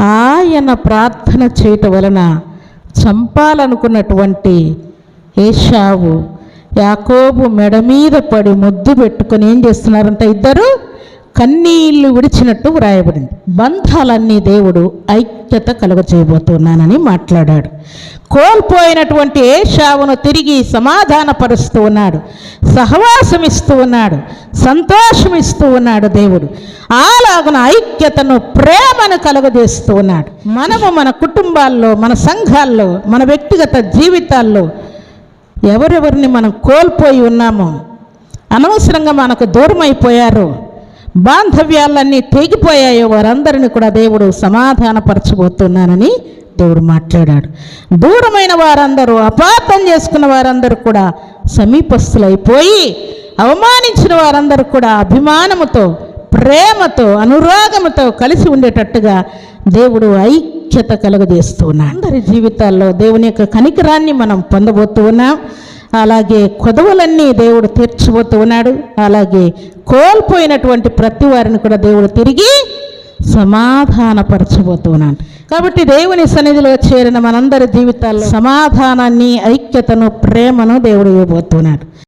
ఆయన ప్రార్థన చేయటం వలన చంపాలనుకున్నటువంటి ఏశావు యాకోబు మెడ మీద పడి ముద్దు పెట్టుకొని ఏం చేస్తున్నారంట, ఇద్దరు కన్నీళ్లు విడిచినట్టు వ్రాయబడింది. బంధాలన్నీ దేవుడు ఐక్యత కలుగజేయబోతున్నానని మాట్లాడాడు. కోల్పోయినటువంటి ఏశావును తిరిగి సమాధానపరుస్తూ ఉన్నాడు, సహవాసం ఇస్తూ ఉన్నాడు, సంతోషం ఇస్తూ ఉన్నాడు దేవుడు. అలాగన ఐక్యతను, ప్రేమను కలుగజేస్తూ ఉన్నాడు. మనము మన కుటుంబాల్లో, మన సంఘాల్లో, మన వ్యక్తిగత జీవితాల్లో ఎవరెవరిని మనం కోల్పోయి ఉన్నామో, అనవసరంగా మనకు దూరం అయిపోయారో, బాంధవ్యాలన్నీ తెగిపోయాయో వారందరినీ కూడా దేవుడు సమాధానపరచబోతున్నానని దేవుడు మాట్లాడాడు. దూరమైన వారందరూ, అపార్థం చేసుకున్న వారందరూ కూడా సమీపస్తులైపోయి, అవమానించిన వారందరూ కూడా అభిమానముతో, ప్రేమతో, అనురాగముతో కలిసి ఉండేటట్టుగా దేవుడు ఐక్యత కలుగజేస్తూ ఉన్నాడు. అందరి జీవితాల్లో దేవుని యొక్క కనికరాన్ని మనం పొందబోతూ ఉన్నాం. అలాగే కొదవలన్నీ దేవుడు తీర్చబోతూ ఉన్నాడు. అలాగే కోల్పోయినటువంటి ప్రతి వారిని కూడా దేవుడు తిరిగి సమాధానపరచబోతున్నాడు. కాబట్టి దేవుని సన్నిధిలో చేరిన మనందరి జీవితాల్లో సమాధానాన్ని, ఐక్యతను, ప్రేమను దేవుడు ఇవ్వబోతున్నాడు.